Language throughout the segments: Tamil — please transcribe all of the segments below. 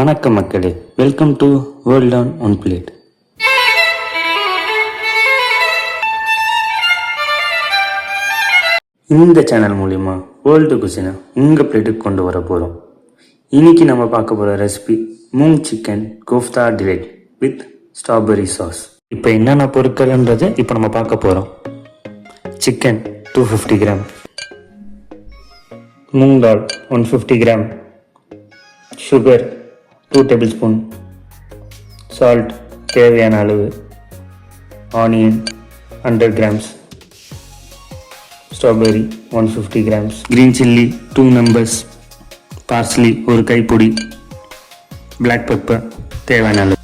வணக்கம் மக்களே, welcome to world on one plate. இந்த சேனல் மூலிமா வேர்ல்டு குசினை உங்கள் பிளேட்டுக்கு கொண்டு வர போகிறோம். இன்னைக்கு நம்ம பார்க்க போகிற recipe moong chicken kofta delight with strawberry sauce. இப்போ என்னென்ன பொருட்கள்ன்றதை இப்போ நம்ம பார்க்க போகிறோம். Chicken 250 gram, moong dal 150 gram, sugar 2 tablespoon, salt தேவையான அளவு, onion 100 grams, strawberry 150 grams, green chilli 2 numbers, parsley ஒரு கைப்பொடி, பிளாக் பெப்பர் தேவையான அளவு,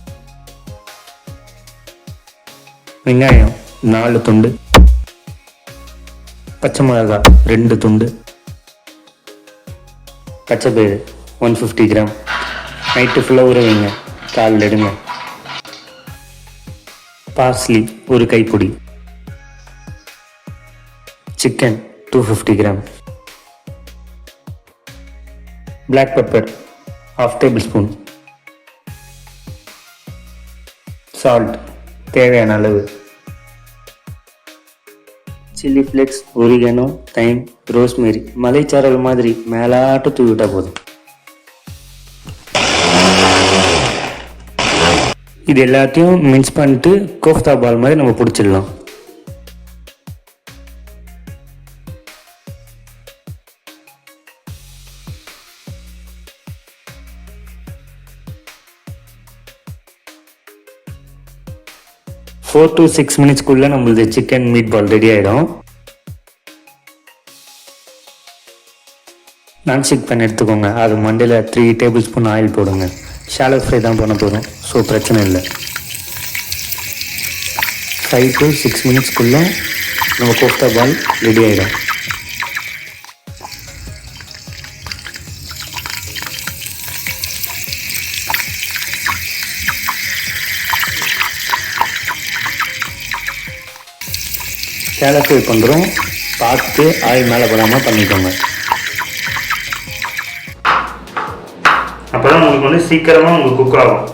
வெங்காயம் 4 துண்டு, பச்சை மிளகாய் 2 துண்டு, பச்சைப்பயிறு 150 கிராம். நைட்டு ஃபுல்லாக ஊற வைங்க, காலில் எடுங்க. பார்ஸ்லி ஒரு கைப்பொடி, chicken 250 gram, black pepper 1/2 tablespoon, salt தேவையான அளவு, chilli flakes, oregano, thyme, rosemary மலைச்சாரல் மாதிரி மேலாட்டு தூவிட்டா போதும். இது எல்லாத்தையும் மிக்ஸ் பண்ணிட்டு கோஃப்தா பால் மாதிரி நம்ம பிடிச்சிடலாம். ஃபோர் டு 6 மினிட்ஸ்க்குள்ளே நம்மளது சிக்கன் மீட் பால் ரெடி ஆகிடும். நான்ஸ்டிக் பேன் எடுத்துக்கோங்க. அது மண்டையில் 3 டேபிள்ஸ்பூன் ஆயில் போடுங்க. ஷாலோ ஃப்ரை தான் பண்ண போதும், ஸோ பிரச்சனை இல்லை. 5 to 6 மினிட்ஸ்க்குள்ளே நம்ம கோஃப்தா பால் ரெடி ஆகிடும். ஷாலோ ஃப்ரை பண்ணுறோம், பார்த்து ஆயில் மேலே போடாமல் பண்ணிக்கோங்க. அப்போ தான் உங்களுக்கு சீக்கிரமாக உங்களுக்கு குக் ஆகும்.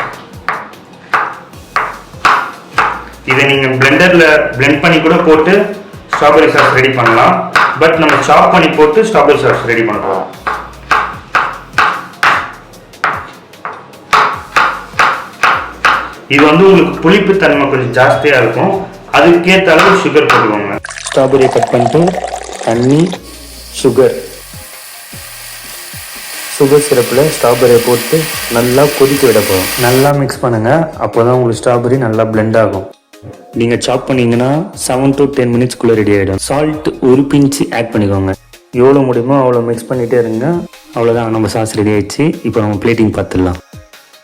இதை நீங்கள் பிளெண்டரில் பிளெண்ட் பண்ணி கூட போட்டு ஸ்ட்ராபெரி சாஸ் ரெடி பண்ணலாம். பட் நம்ம சாப் பண்ணி போட்டு ஸ்ட்ராபெரி சாஸ் ரெடி பண்ண போகிறோம். இது உங்களுக்கு புளிப்பு தன்மை கொஞ்சம் ஜாஸ்தியாக இருக்கும். அதுக்கேற்ற அளவு சுகர் போட்டுக்கோங்க. ஸ்ட்ராபெரி கட் பண்ணிட்டு தண்ணி, சுகர் சிரப்பில் ஸ்ட்ராபெரியை போட்டு நல்லா கொதிக்க விட போகும். நல்லா மிக்ஸ் பண்ணுங்கள். அப்போ தான் உங்களுக்கு ஸ்ட்ராபெரி நல்லா பிளெண்ட் ஆகும். நீங்கள் சாப் பண்ணிங்கன்னா 7 to 10 மினிட்ஸ்க்குள்ளே ரெடி ஆகிடும். சால்ட் ஒரு பிஞ்சு ஆட் பண்ணிக்கோங்க. எவ்வளோ முடியுமோ அவ்வளோ மிக்ஸ் பண்ணிகிட்டே இருங்க. அவ்வளோதான், நம்ம சாஸ் ரெடி ஆகிடுச்சு. இப்போ நம்ம பிளேட்டிங் பார்த்துடலாம்.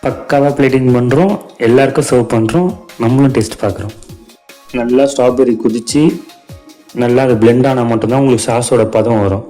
பக்காவாக பிளேட்டிங் பண்ணுறோம், எல்லாருக்கும் சர்வ் பண்ணுறோம், நம்மளும் டேஸ்ட் பார்க்குறோம். நல்லா ஸ்ட்ராபெரி குதித்து நல்லா அது பிளெண்ட் ஆனால் மட்டும்தான் உங்களுக்கு சாஸோட பதம் வரும்.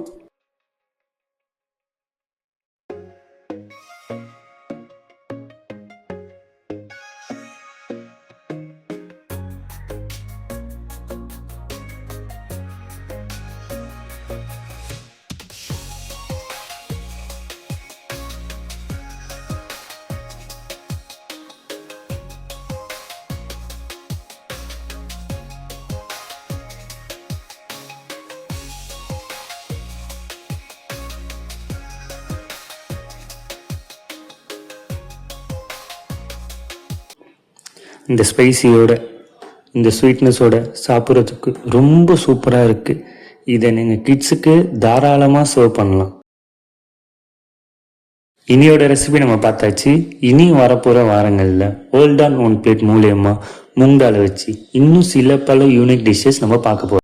இந்த ஸ்பைசியோட இந்த ஸ்வீட்னஸோட சாப்பிட்றதுக்கு ரொம்ப சூப்பராக இருக்குது. இதை நீங்கள் கிட்ஸுக்கு தாராளமாக சர்வ் பண்ணலாம். இனியோட ரெசிபி நம்ம பார்த்தாச்சு. இனி வரப்போகிற வாரங்களில் வேர்ல்ட் ஆன் ஒன் பிளேட் மூலியமாக மூங் தாலை வச்சு இன்னும் சில பல யூனிக் டிஷ்ஷஸ் நம்ம பார்க்க போகிறோம்.